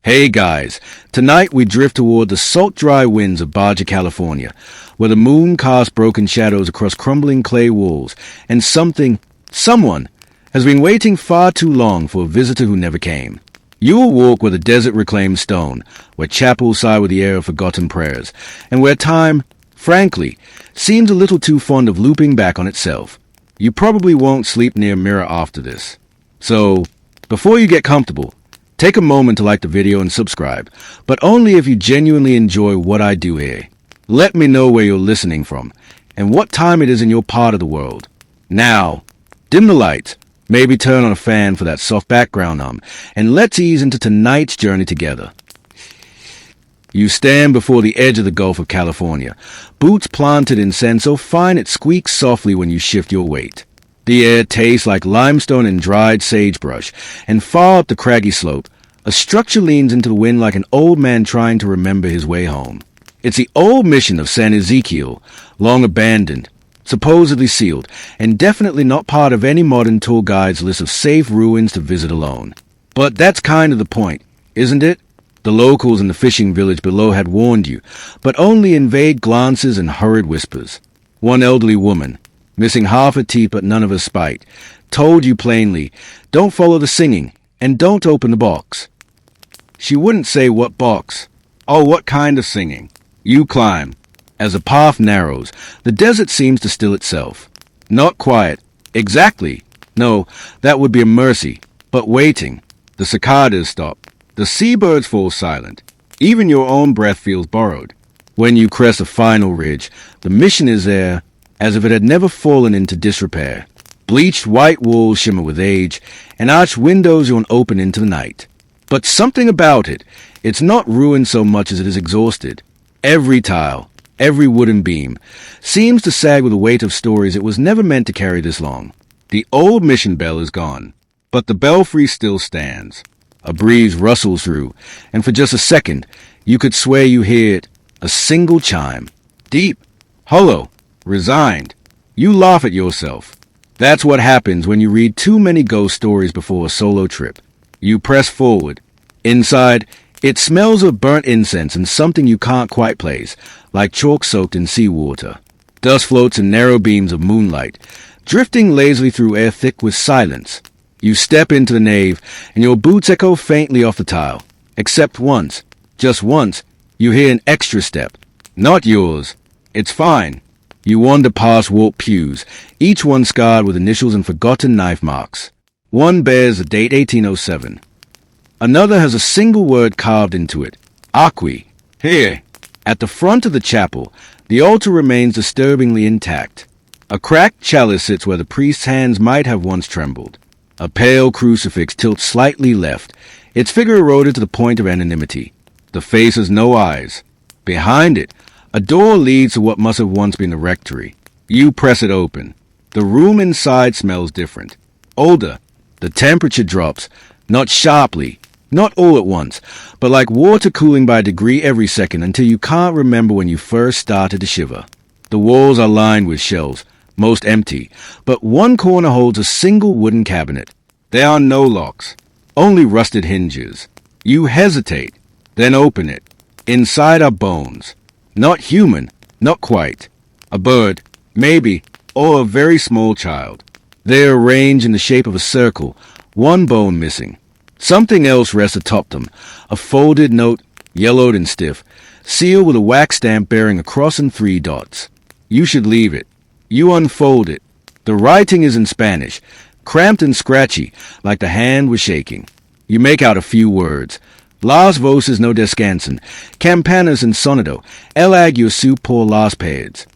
Hey guys, tonight we drift toward the salt-dry winds of Baja, California, where the moon casts broken shadows across crumbling clay walls, and someone, has been waiting far too long for a visitor who never came. You will walk where the desert reclaims stone, where chapels sigh with the air of forgotten prayers, and where time, frankly, seems a little too fond of looping back on itself. You probably won't sleep near a mirror after this. So, before you get comfortable, take a moment to like the video and subscribe, but only if you genuinely enjoy what I do here. Let me know where you're listening from, and what time it is in your part of the world. Now, dim the lights, maybe turn on a fan for that soft background hum, and let's ease into tonight's journey together. You stand before the edge of the Gulf of California, boots planted in sand so fine it squeaks softly when you shift your weight. The air tastes like limestone and dried sagebrush, and far up the craggy slope, a structure leans into the wind like an old man trying to remember his way home. It's the old mission of San Ezekiel, long abandoned, supposedly sealed, and definitely not part of any modern tour guide's list of safe ruins to visit alone. But that's kind of the point, isn't it? The locals in the fishing village below had warned you, but only in vague glances and hurried whispers. One elderly woman, missing half her teeth but none of her spite, told you plainly, don't follow the singing, and don't open the box. She wouldn't say what box. Oh, what kind of singing? You climb. As the path narrows, the desert seems to still itself. Not quiet. Exactly. No, that would be a mercy. But waiting. The cicadas stop. The seabirds fall silent. Even your own breath feels borrowed. When you crest a final ridge, the mission is there, as if it had never fallen into disrepair. Bleached white walls shimmer with age, and arched windows yawn open into the night. But something about it, it's not ruined so much as it is exhausted. Every tile, every wooden beam, seems to sag with the weight of stories it was never meant to carry this long. The old mission bell is gone, but the belfry still stands. A breeze rustles through, and for just a second, you could swear you hear it, a single chime. Deep, hollow, resigned. You laugh at yourself. That's what happens when you read too many ghost stories before a solo trip. You press forward. Inside, it smells of burnt incense and something you can't quite place, like chalk soaked in seawater. Dust floats in narrow beams of moonlight, drifting lazily through air thick with silence. You step into the nave, and your boots echo faintly off the tile. Except once, just once, you hear an extra step. Not yours. It's fine. You wander past warped pews, each one scarred with initials and forgotten knife marks. One bears the date 1807. Another has a single word carved into it, Aqui. Here, at the front of the chapel, the altar remains disturbingly intact. A cracked chalice sits where the priest's hands might have once trembled. A pale crucifix tilts slightly left, its figure eroded to the point of anonymity. The face has no eyes. Behind it, a door leads to what must have once been a rectory. You press it open. The room inside smells different. Older. The temperature drops, not sharply, not all at once, but like water cooling by a degree every second until you can't remember when you first started to shiver. The walls are lined with shelves, most empty, but one corner holds a single wooden cabinet. There are no locks, only rusted hinges. You hesitate, then open it. Inside are bones. Not human, not quite. A bird, maybe, or a very small child. They are arranged in the shape of a circle, one bone missing. Something else rests atop them, a folded note, yellowed and stiff, sealed with a wax stamp bearing a cross and 3 dots. You should leave it. You unfold it. The writing is in Spanish, cramped and scratchy, like the hand was shaking. You make out a few words. Las voces no descansan, campanas en sonido, el ague su por las paredes.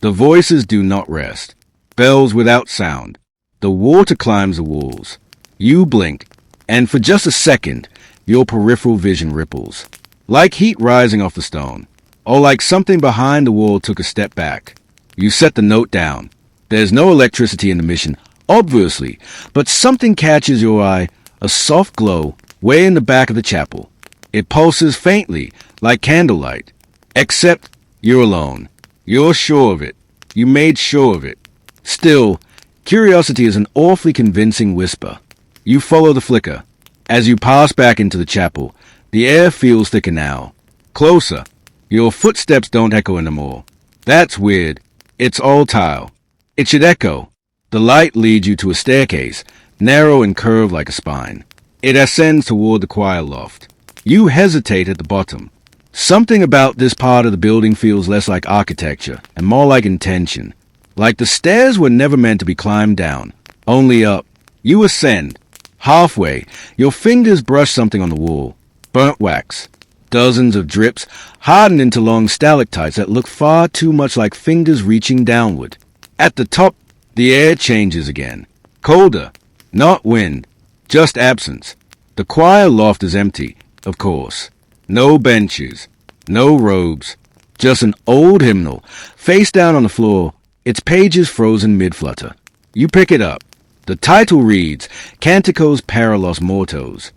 The voices do not rest. Bells without sound. The water climbs the walls. You blink, and for just a second, your peripheral vision ripples. Like heat rising off the stone, or like something behind the wall took a step back. You set the note down. There's no electricity in the mission, obviously, but something catches your eye, a soft glow, way in the back of the chapel. It pulses faintly, like candlelight. Except you're alone. You're sure of it. You made sure of it. Still, curiosity is an awfully convincing whisper. You follow the flicker. As you pass back into the chapel, The air feels thicker now. Closer. Your footsteps don't echo anymore. That's weird. It's all tile. It should echo. The light leads you to a staircase, narrow and curved like a spine. It ascends toward the choir loft. You hesitate at the bottom. Something about this part of the building feels less like architecture and more like intention. Like the stairs were never meant to be climbed down, only up. You ascend. Halfway, your fingers brush something on the wall. Burnt wax. Dozens of drips harden into long stalactites that look far too much like fingers reaching downward. At the top, the air changes again. Colder. Not wind. Just absence. The choir loft is empty, of course. No benches. No robes. Just an old hymnal, face down on the floor, its pages frozen mid-flutter. You pick it up. The title reads, Canticos para los Mortos.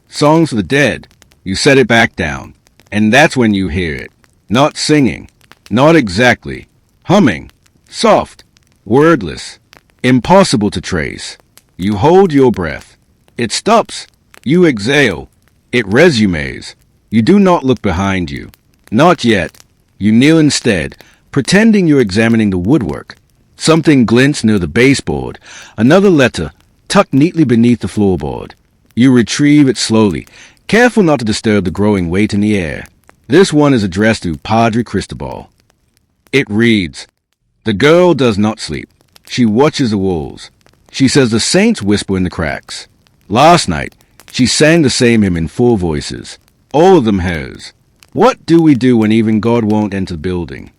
Songs for the Dead. You set it back down. And that's when you hear it. Not singing. Not exactly. Humming. Soft. Wordless. Impossible to trace. You hold your breath. It stops. You exhale. It resumes. You do not look behind you. Not yet. You kneel instead, pretending you're examining the woodwork. Something glints near the baseboard. Another letter, tucked neatly beneath the floorboard. You retrieve it slowly, careful not to disturb the growing weight in the air. This one is addressed to Padre Cristobal. It reads, The girl does not sleep. She watches the walls. She says the saints whisper in the cracks. Last night, she sang the same hymn in 4 voices. All of them hers. What do we do when even God won't enter the building?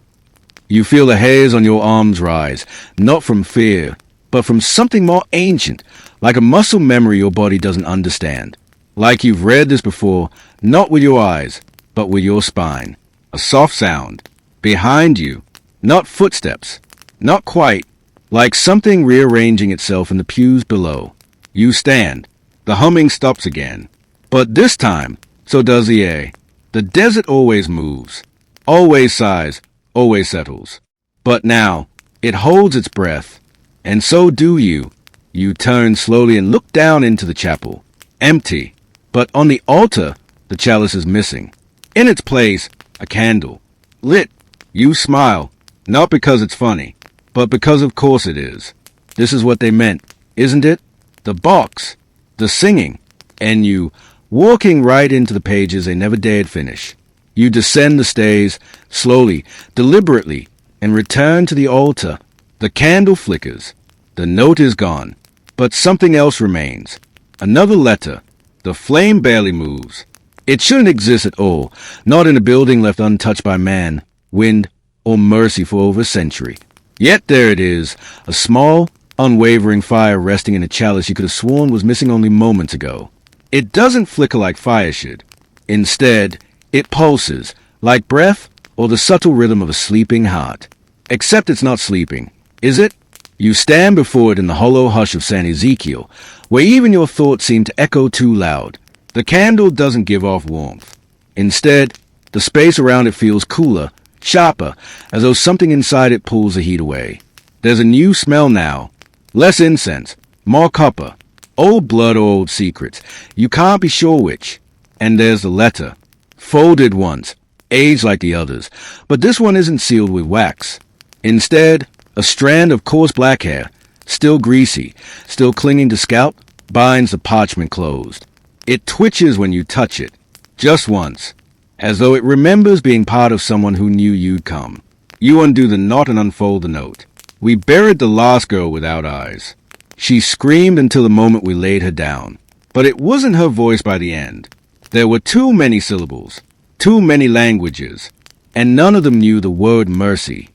You feel the hairs on your arms rise, not from fear, but from something more ancient, like a muscle memory your body doesn't understand. Like you've read this before, not with your eyes, but with your spine. A soft sound. Behind you. Not footsteps. Not quite. Like something rearranging itself in the pews below. You stand. The humming stops again. But this time, so does the air. The desert always moves. Always sighs. Always settles. But now, it holds its breath. And so do you. You turn slowly and look down into the chapel. Empty. But on the altar, the chalice is missing. In its place, a candle. Lit. You smile. Not because it's funny, but because of course it is. This is what they meant, isn't it? The box. The singing. And you, walking right into the pages they never dared finish. You descend the stairs, slowly, deliberately, and return to the altar. The candle flickers. The note is gone. But something else remains. Another letter. The flame barely moves. It shouldn't exist at all, not in a building left untouched by man, wind, or mercy for over a century. Yet there it is, a small, unwavering fire resting in a chalice you could have sworn was missing only moments ago. It doesn't flicker like fire should. Instead, it pulses, like breath or the subtle rhythm of a sleeping heart. Except it's not sleeping, is it? You stand before it in the hollow hush of San Ezekiel, where even your thoughts seem to echo too loud. The candle doesn't give off warmth. Instead, the space around it feels cooler, sharper, as though something inside it pulls the heat away. There's a new smell now. Less incense, more copper. Old blood or old secrets. You can't be sure which. And there's the letter. Folded once, aged like the others, but this one isn't sealed with wax. Instead, a strand of coarse black hair, still greasy, still clinging to scalp, binds the parchment closed. It twitches when you touch it, just once, as though it remembers being part of someone who knew you'd come. You undo the knot and unfold the note. We buried the last girl without eyes. She screamed until the moment we laid her down, but it wasn't her voice by the end. There were too many syllables, too many languages, and none of them knew the word mercy.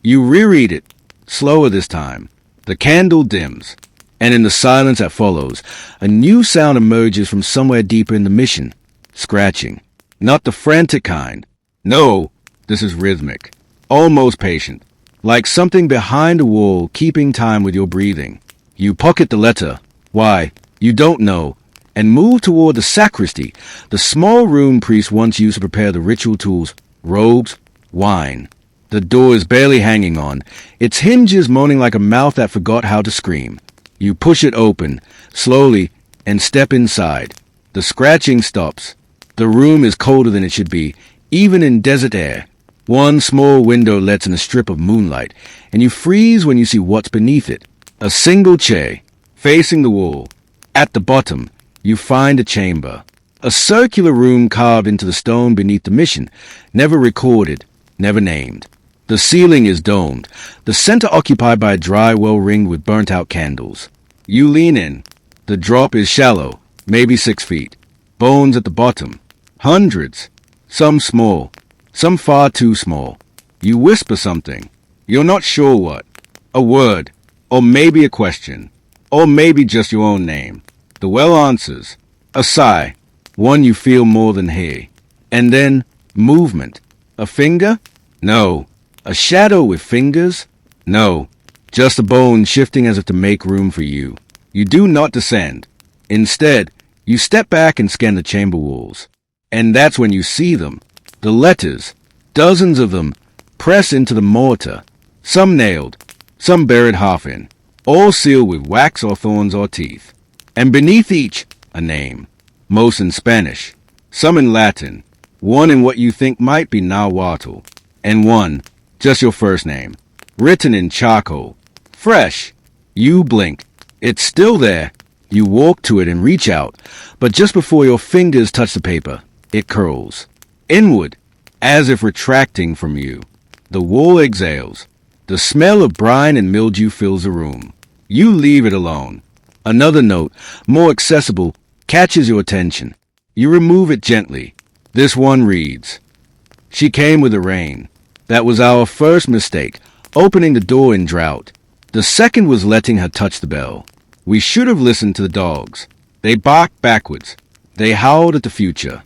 You reread it, slower this time. The candle dims, and in the silence that follows, a new sound emerges from somewhere deeper in the mission. Scratching. Not the frantic kind. No, this is rhythmic, almost patient, like something behind a wall keeping time with your breathing. You pocket the letter. Why? You don't know. And move toward the sacristy, the small room priests once used to prepare the ritual tools, robes, wine. The door is barely hanging on, its hinges moaning like a mouth that forgot how to scream. You push it open, slowly, and step inside. The scratching stops. The room is colder than it should be, even in desert air. One small window lets in a strip of moonlight, and you freeze when you see what's beneath it. A single chair, facing the wall. At the bottom, you find a chamber. A circular room carved into the stone beneath the mission, never recorded, never named. The ceiling is domed, the center occupied by a dry well ringed with burnt-out candles. You lean in. The drop is shallow, maybe 6 feet. Bones at the bottom. Hundreds. Some small, some far too small. You whisper something. You're not sure what. A word, or maybe a question, or maybe just your own name. The well answers. A sigh, one you feel more than hear. And then, movement. A finger? No. A shadow with fingers? No. Just a bone shifting as if to make room for you. You do not descend. Instead, you step back and scan the chamber walls. And that's when you see them. The letters, dozens of them, press into the mortar. Some nailed, some buried half in, all sealed with wax or thorns or teeth. And beneath each, a name. Most in Spanish, some in Latin, one in what you think might be Nahuatl, and one, just your first name, written in charcoal. Fresh. You blink. It's still there. You walk to it and reach out, but just before your fingers touch the paper, it curls. Inward, as if retracting from you. The wall exhales. The smell of brine and mildew fills the room. You leave it alone. Another note, more accessible, catches your attention. You remove it gently. This one reads, "She came with the rain. That was our first mistake, opening the door in drought. The second was letting her touch the bell. We should have listened to the dogs. They barked backwards. They howled at the future."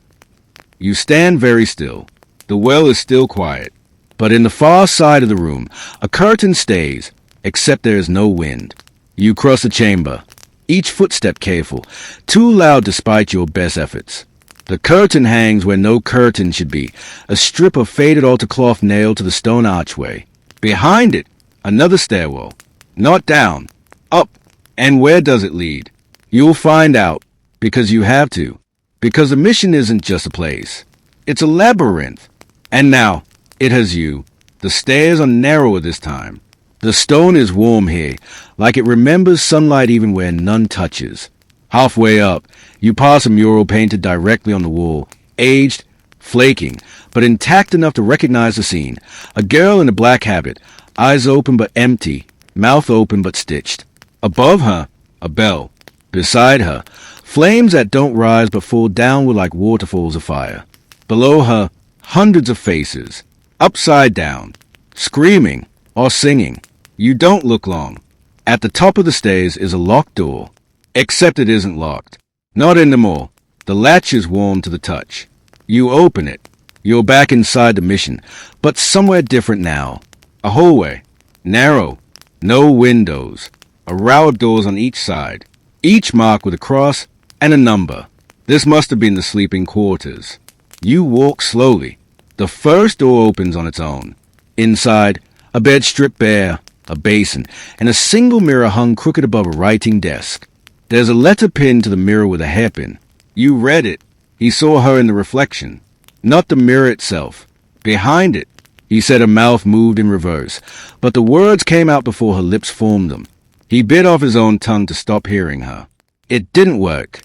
You stand very still. The well is still quiet. But in the far side of the room, a curtain stays, except there is no wind. You cross the chamber, each footstep careful, too loud despite your best efforts. The curtain hangs where no curtain should be, a strip of faded altar cloth nailed to the stone archway. Behind it, another stairwell. Not down, up. And where does it lead? You'll find out, because you have to. Because the mission isn't just a place. It's a labyrinth. And now, it has you. The stairs are narrower this time. The stone is warm here, like it remembers sunlight even where none touches. Halfway up, you pass a mural painted directly on the wall, aged, flaking, but intact enough to recognize the scene. A girl in a black habit, eyes open but empty, mouth open but stitched. Above her, a bell. Beside her, flames that don't rise but fall downward like waterfalls of fire. Below her, hundreds of faces, upside down, screaming or singing. You don't look long. At the top of the stairs is a locked door, except it isn't locked. Not anymore. The latch is warm to the touch. You open it. You're back inside the mission, but somewhere different now. A hallway, narrow, no windows, a row of doors on each side, each marked with a cross and a number. This must have been the sleeping quarters. You walk slowly. The first door opens on its own. Inside, a bed stripped bare, a basin, and a single mirror hung crooked above a writing desk. There's a letter pinned to the mirror with a hairpin. You read it. He saw her in the reflection, not the mirror itself. Behind it, he said her mouth moved in reverse, but the words came out before her lips formed them. He bit off his own tongue to stop hearing her. It didn't work.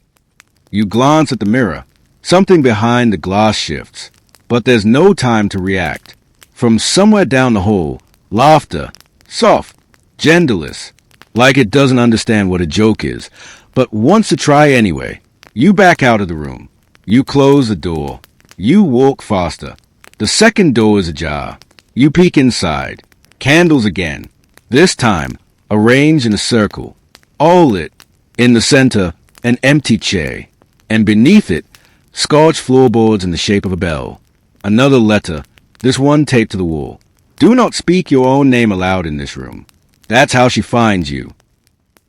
You glance at the mirror. Something behind the glass shifts, but there's no time to react. From somewhere down the hall, laughter, soft, genderless, like it doesn't understand what a joke is, but wants to try anyway. You back out of the room. You close the door. You walk faster. The second door is ajar. You peek inside. Candles again. This time, arranged in a circle, all lit. In the center, an empty chair, and beneath it, scorched floorboards in the shape of a bell. Another letter, this one taped to the wall. Do not speak your own name aloud in this room. That's how she finds you.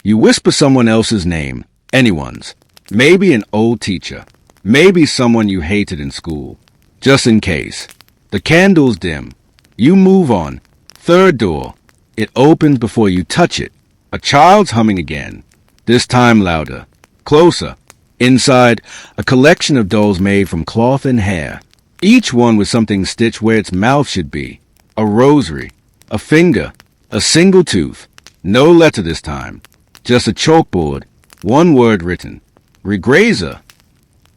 You whisper someone else's name, anyone's. Maybe an old teacher. Maybe someone you hated in school. Just in case. The candles dim. You move on. Third door. It opens before you touch it. A child's humming again. This time louder. Closer. Inside, a collection of dolls made from cloth and hair, each one with something stitched where its mouth should be. A rosary, a finger, a single tooth. No letter this time. Just a chalkboard, one word written. Regrazer.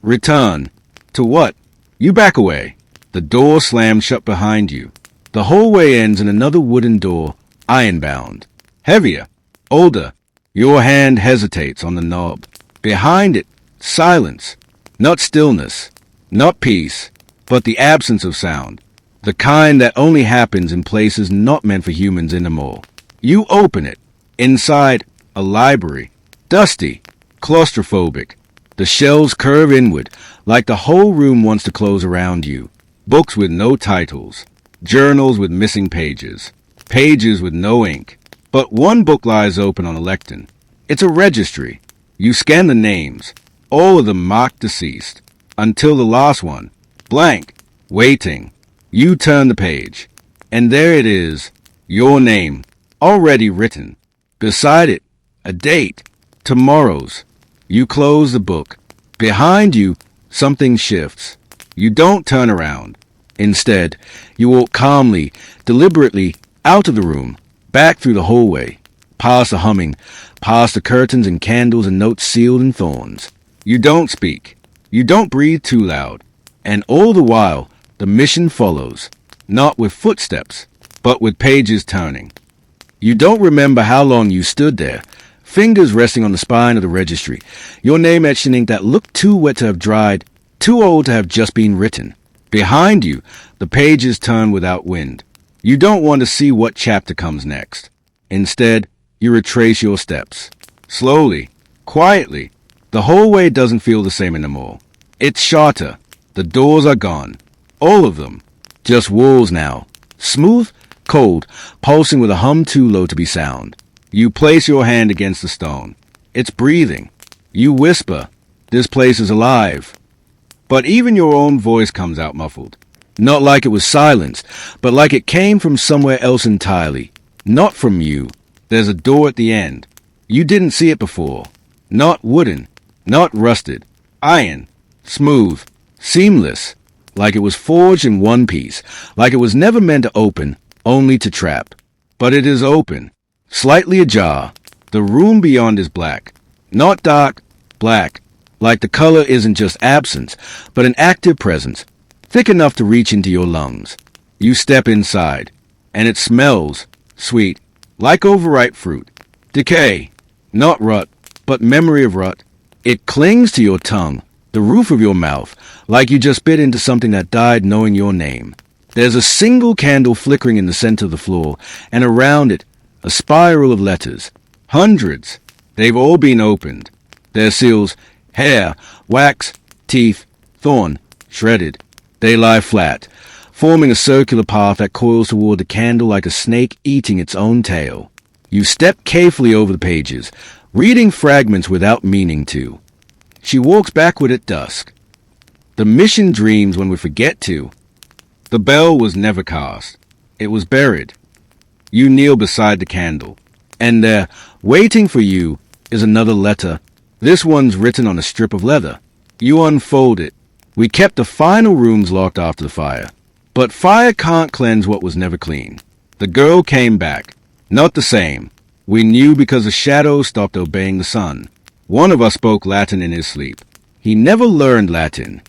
Return. To what? You back away. The door slams shut behind you. The hallway ends in another wooden door, iron-bound. Heavier. Older. Your hand hesitates on the knob. Behind it, silence. Not stillness. Not peace. But the absence of sound. The kind that only happens in places not meant for humans anymore. You open it. Inside, a library. Dusty. Claustrophobic. The shelves curve inward, like the whole room wants to close around you. Books with no titles. Journals with missing pages. Pages with no ink. But one book lies open on a lectern. It's a registry. You scan the names. All of them marked deceased. Until the last one. Blank. Waiting. You turn the page. And there it is. Your name. Already written. Beside it, a date. Tomorrow's. You close the book. Behind you, something shifts. You don't turn around. Instead, you walk calmly, deliberately, out of the room, back through the hallway, past the humming, past the curtains and candles and notes sealed in thorns. You don't speak. You don't breathe too loud. And all the while, the mission follows, not with footsteps, but with pages turning. You don't remember how long you stood there, fingers resting on the spine of the registry, your name etched in ink that looked too wet to have dried, too old to have just been written. Behind you, the pages turn without wind. You don't want to see what chapter comes next. Instead, you retrace your steps. Slowly, quietly. The hallway doesn't feel the same anymore. It's shorter. The doors are gone. All of them. Just walls now. Smooth, cold, pulsing with a hum too low to be sound. You place your hand against the stone. It's breathing. You whisper, "This place is alive." But even your own voice comes out muffled. Not like it was silenced, but like it came from somewhere else entirely. Not from you. There's a door at the end. You didn't see it before. Not wooden. Not rusted. Iron. Smooth. Seamless. Like it was forged in one piece. Like it was never meant to open, only to trap. But it is open. Slightly ajar. The room beyond is black. Not dark, black. Like the color isn't just absence, but an active presence, thick enough to reach into your lungs. You step inside, and it smells sweet, like overripe fruit. Decay. Not rot, but memory of rot. It clings to your tongue, the roof of your mouth, like you just bit into something that died knowing your name. There's a single candle flickering in the center of the floor, and around it, a spiral of letters. Hundreds. They've all been opened. Their seals, hair, wax, teeth, thorn, shredded. They lie flat, forming a circular path that coils toward the candle like a snake eating its own tail. You step carefully over the pages, reading fragments without meaning to. She walks backward at dusk. The mission dreams when we forget to. The bell was never cast. It was buried. You kneel beside the candle, and there, waiting for you, is another letter. This one's written on a strip of leather. You unfold it. We kept the final rooms locked after the fire. But fire can't cleanse what was never clean. The girl came back. Not the same. We knew because the shadows stopped obeying the sun. One of us spoke Latin in his sleep. He never learned Latin.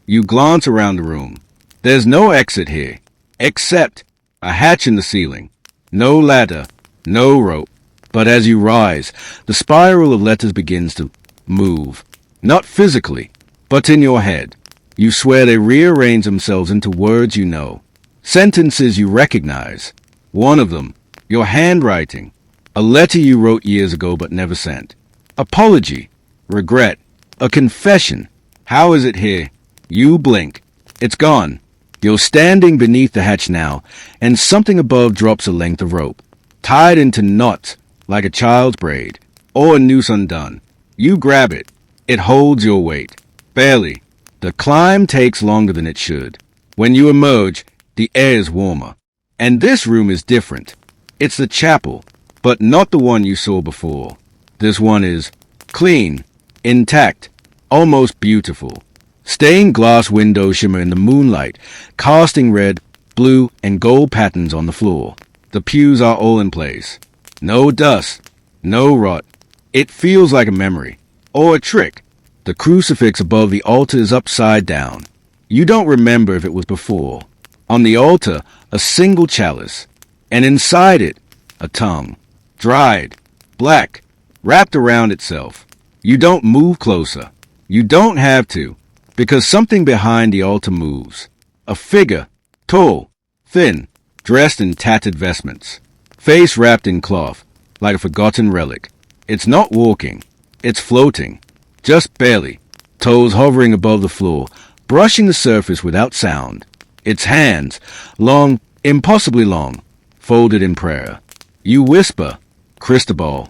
You glance around the room. There's no exit here, except a hatch in the ceiling. No ladder, no rope. But as you rise, the spiral of letters begins to move. Not physically, but in your head. You swear they rearrange themselves into words you know. Sentences you recognize. One of them, your handwriting. A letter you wrote years ago but never sent. Apology. Regret. A confession. How is it here? You blink. It's gone. You're standing beneath the hatch now, and something above drops a length of rope, tied into knots like a child's braid, or a noose undone. You grab it. It holds your weight. Barely. The climb takes longer than it should. When you emerge, the air is warmer. And this room is different. It's the chapel, but not the one you saw before. This one is clean, intact, almost beautiful. Stained glass windows shimmer in the moonlight, casting red, blue, and gold patterns on the floor. The pews are all in place. No dust, no rot. It feels like a memory, or a trick. The crucifix above the altar is upside down. You don't remember if it was before. On the altar, a single chalice, and inside it, a tongue. Dried, black, wrapped around itself. You don't move closer. You don't have to, because something behind the altar moves. A figure, tall, thin, dressed in tattered vestments, face wrapped in cloth, like a forgotten relic. It's not walking. It's floating, just barely, toes hovering above the floor, brushing the surface without sound. Its hands, long, impossibly long, folded in prayer. You whisper, Cristobal.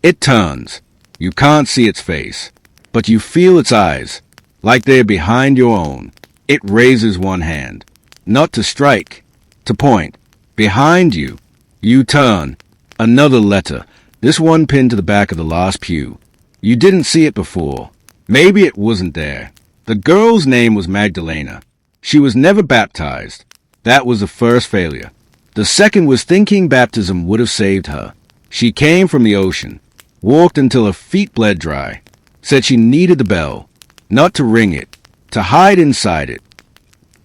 It turns. You can't see its face, but you feel its eyes, like they're behind your own. It raises one hand, not to strike, to point. Behind you. You turn. Another letter, this one pinned to the back of the last pew. You didn't see it before. Maybe it wasn't there. The girl's name was Magdalena. She was never baptized. That was the first failure. The second was thinking baptism would have saved her. She came from the ocean, walked until her feet bled dry, said she needed the bell, not to ring it, to hide inside it.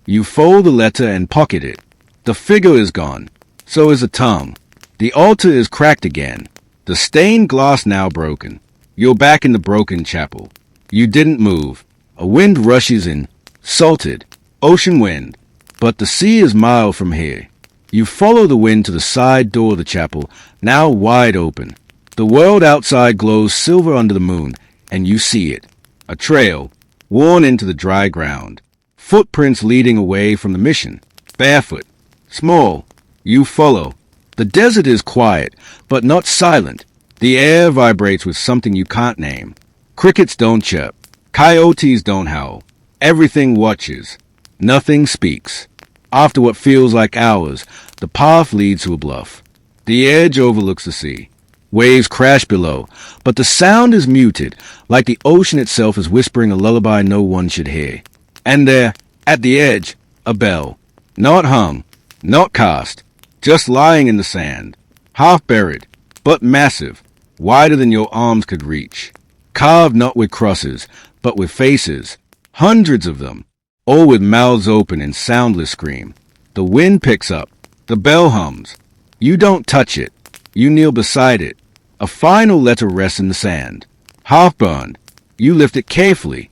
You fold the letter and pocket it. The figure is gone. So is the tongue. The altar is cracked again. The stained glass now broken. You're back in the broken chapel. You didn't move. A wind rushes in, salted, ocean wind. But the sea is mild from here. You follow the wind to the side door of the chapel, now wide open. The world outside glows silver under the moon, and you see it. A trail, worn into the dry ground. Footprints leading away from the mission. Barefoot. Small. You follow. The desert is quiet, but not silent. The air vibrates with something you can't name. Crickets don't chirp. Coyotes don't howl. Everything watches. Nothing speaks. After what feels like hours, the path leads to a bluff. The edge overlooks the sea. Waves crash below, but the sound is muted, like the ocean itself is whispering a lullaby no one should hear. And there, at the edge, a bell. Not hung, not cast, just lying in the sand. Half buried, but massive, wider than your arms could reach. Carved not with crosses, but with faces. Hundreds of them, all with mouths open in soundless scream. The wind picks up. The bell hums. You don't touch it. You kneel beside it. A final letter rests in the sand. Half burned. You lift it carefully.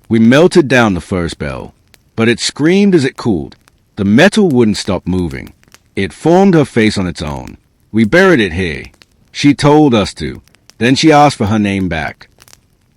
We melted down the first bell, but it screamed as it cooled. The metal wouldn't stop moving. It formed her face on its own. We buried it here. She told us to. Then she asked for her name back.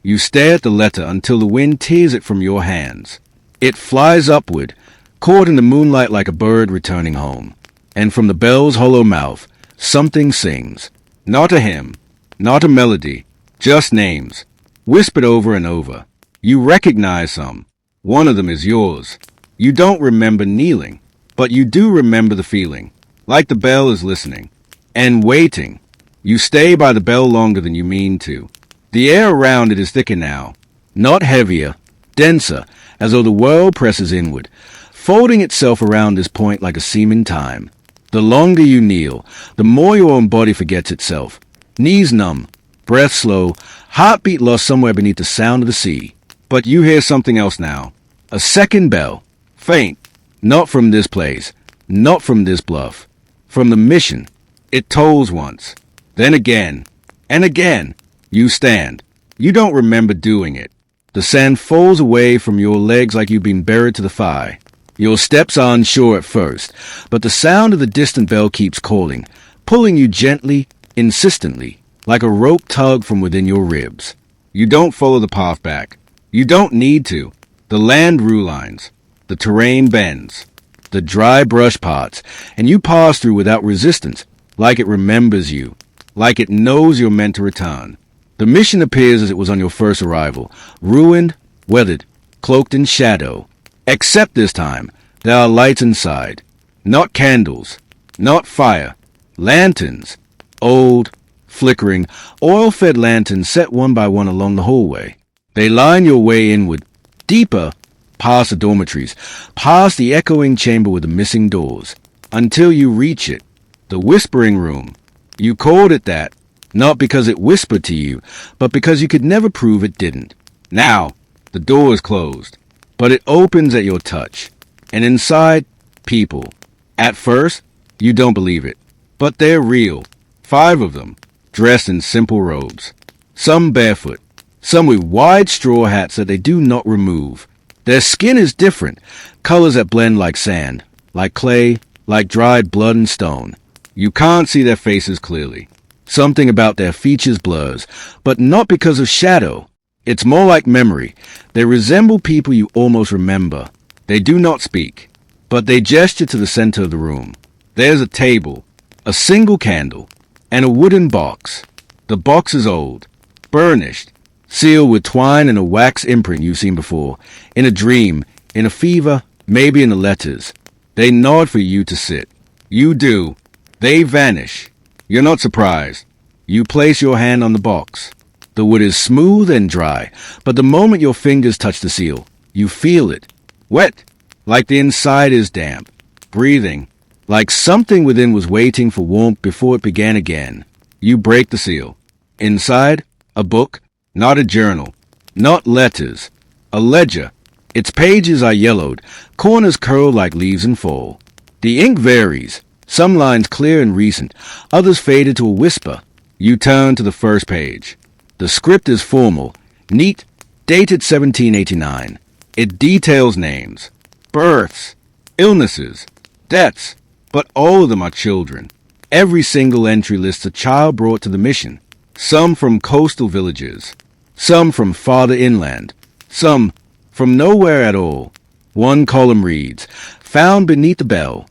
You stare at the letter until the wind tears it from your hands. It flies upward, caught in the moonlight like a bird returning home. And from the bell's hollow mouth, something sings. Not a hymn, not a melody, just names, whispered over and over. You recognize some. One of them is yours. You don't remember kneeling, but you do remember the feeling, like the bell is listening. And waiting. You stay by the bell longer than you mean to. The air around it is thicker now, not heavier, denser, as though the world presses inward, folding itself around this point like a seam in time. The longer you kneel, the more your own body forgets itself. Knees numb, breath slow, heartbeat lost somewhere beneath the sound of the sea. But you hear something else now. A second bell. Faint. Not from this place. Not from this bluff. From the mission. It tolls once. Then again. And again. You stand. You don't remember doing it. The sand falls away from your legs like you've been buried to the thigh. Your steps are unsure at first, but the sound of the distant bell keeps calling, pulling you gently, insistently, like a rope tug from within your ribs. You don't follow the path back. You don't need to. The land lines. The terrain bends. The dry brush parts, and you pass through without resistance, like it remembers you, like it knows you're meant to return. The mission appears as it was on your first arrival, ruined, weathered, cloaked in shadow. Except this time, there are lights inside. Not candles, not fire. Lanterns. Old, flickering, oil-fed lanterns set one by one along the hallway. They line your way inward, deeper, past the dormitories, past the echoing chamber with the missing doors, until you reach it, the whispering room. You called it that, not because it whispered to you, but because you could never prove it didn't. Now, the door is closed, but it opens at your touch, and inside, people. At first, you don't believe it, but they're real. 5 of them, dressed in simple robes. Some barefoot, some with wide straw hats that they do not remove. Their skin is different, colors that blend like sand, like clay, like dried blood and stone. You can't see their faces clearly. Something about their features blurs, but not because of shadow. It's more like memory. They resemble people you almost remember. They do not speak, but they gesture to the center of the room. There's a table, a single candle, and a wooden box. The box is old, burnished, sealed with twine and a wax imprint you've seen before, in a dream, in a fever, maybe in the letters. They nod for you to sit. You do. They vanish. You're not surprised. You place your hand on the box. The wood is smooth and dry, but the moment your fingers touch the seal, you feel it. Wet, like the inside is damp. Breathing, like something within was waiting for warmth before it began again. You break the seal. Inside, a book, not a journal, not letters, a ledger. Its pages are yellowed, corners curled like leaves in fall. The ink varies, some lines clear and recent, others faded to a whisper. You turn to the first page. The script is formal, neat, dated 1789. It details names, births, illnesses, deaths, but all of them are children. Every single entry lists a child brought to the mission, some from coastal villages, some from farther inland, some from nowhere at all. One column reads, "Found beneath the bell."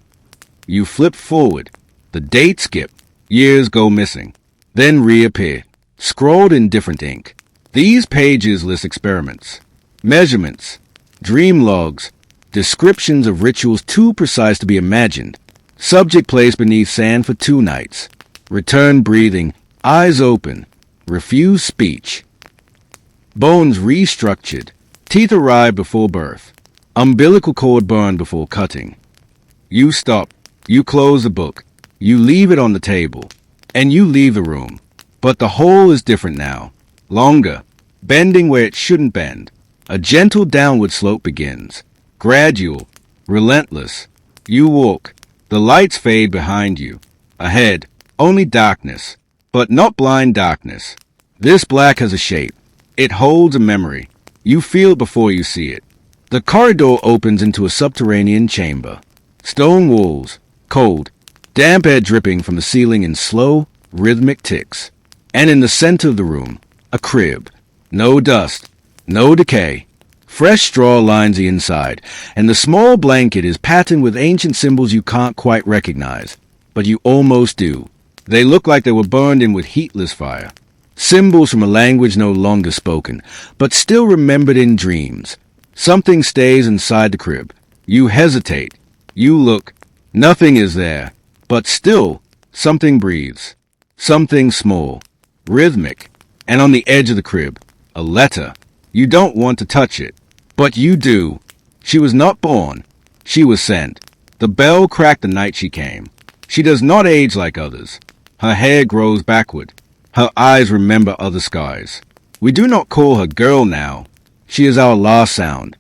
You flip forward. The dates skip. Years go missing, then reappear, scrawled in different ink. These pages list experiments, measurements, dream logs, descriptions of rituals too precise to be imagined. Subject placed beneath sand for 2 nights. Return breathing, eyes open, refuse speech. Bones restructured, teeth arrived before birth, umbilical cord burned before cutting. You stop, you close the book, you leave it on the table, and you leave the room. But the hole is different now, longer, bending where it shouldn't bend. A gentle downward slope begins, gradual, relentless. You walk, the lights fade behind you. Ahead, only darkness, but not blind darkness. This black has a shape. It holds a memory. You feel it before you see it. The corridor opens into a subterranean chamber. Stone walls, cold, damp air dripping from the ceiling in slow, rhythmic ticks. And in the center of the room, a crib. No dust, no decay. Fresh straw lines the inside, and the small blanket is patterned with ancient symbols you can't quite recognize, but you almost do. They look like they were burned in with heatless fire. Symbols from a language no longer spoken, but still remembered in dreams. Something stays inside the crib. You hesitate. You look. Nothing is there. But still, something breathes. Something small, rhythmic, and on the edge of the crib, a letter. You don't want to touch it, but you do. She was not born. She was sent. The bell cracked the night she came. She does not age like others. Her hair grows backward. Her eyes remember other skies. We do not call her girl now. She is our last sound.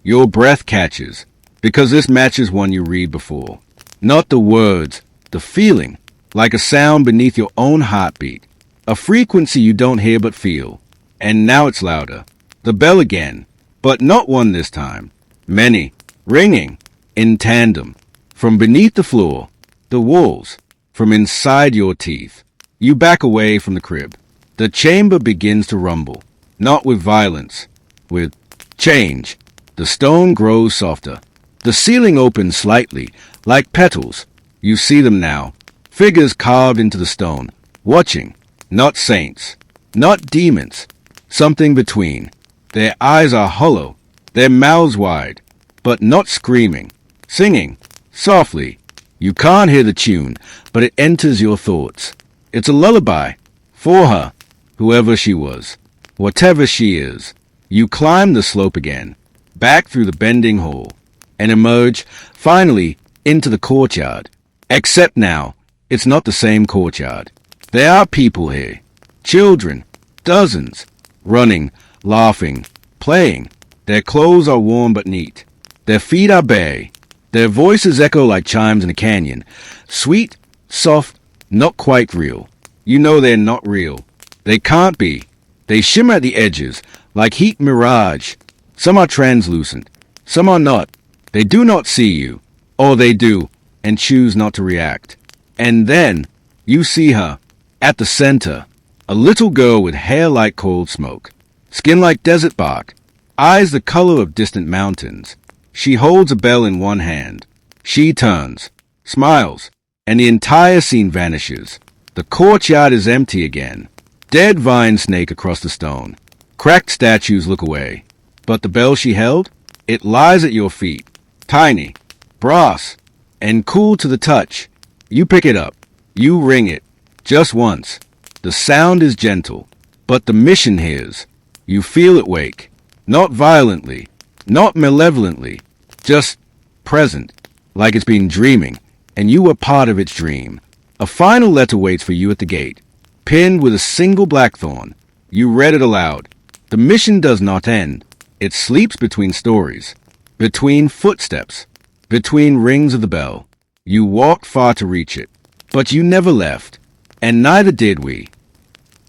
Your breath catches, because this matches one you read before. Not the words, the feeling, like a sound beneath your own heartbeat. A frequency you don't hear but feel. And now it's louder. The bell again, but not one this time. Many, ringing, in tandem. From beneath the floor, the walls, from inside your teeth. You back away from the crib. The chamber begins to rumble, not with violence, with change. The stone grows softer. The ceiling opens slightly, like petals. You see them now, figures carved into the stone, watching, not saints, not demons, something between. Their eyes are hollow, their mouths wide, but not screaming, singing, softly. You can't hear the tune, but it enters your thoughts. It's a lullaby, for her, whoever she was, whatever she is. You climb the slope again, back through the bending hall, and emerge, finally, into the courtyard. Except now, it's not the same courtyard. There are people here. Children, dozens, running, laughing, playing. Their clothes are warm but neat. Their feet are bare. Their voices echo like chimes in a canyon. Sweet, soft, not quite real. You know they're not real. They can't be. They shimmer at the edges, like heat mirage. Some are translucent. Some are not. They do not see you. Or they do, and choose not to react. And then, you see her, at the center. A little girl with hair like cold smoke. Skin like desert bark. Eyes the color of distant mountains. She holds a bell in one hand. She turns, smiles, and the entire scene vanishes. The courtyard is empty again. Dead vines snake across the stone. Cracked statues look away. But the bell she held? It lies at your feet. Tiny, brass, and cool to the touch. You pick it up. You ring it. Just once. The sound is gentle. But the mission hears. You feel it wake. Not violently. Not malevolently. Just present. Like it's been dreaming. And you were part of its dream. A final letter waits for you at the gate. Pinned with a single blackthorn. You read it aloud. The mission does not end. It sleeps between stories. Between footsteps. Between rings of the bell. You walked far to reach it. But you never left. And neither did we.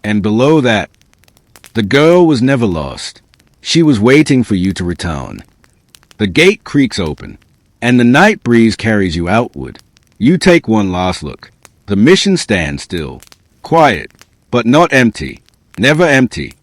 And below that, the girl was never lost. She was waiting for you to return. The gate creaks open, and the night breeze carries you outward. You take one last look. The mission stands still. Quiet, but not empty. Never empty.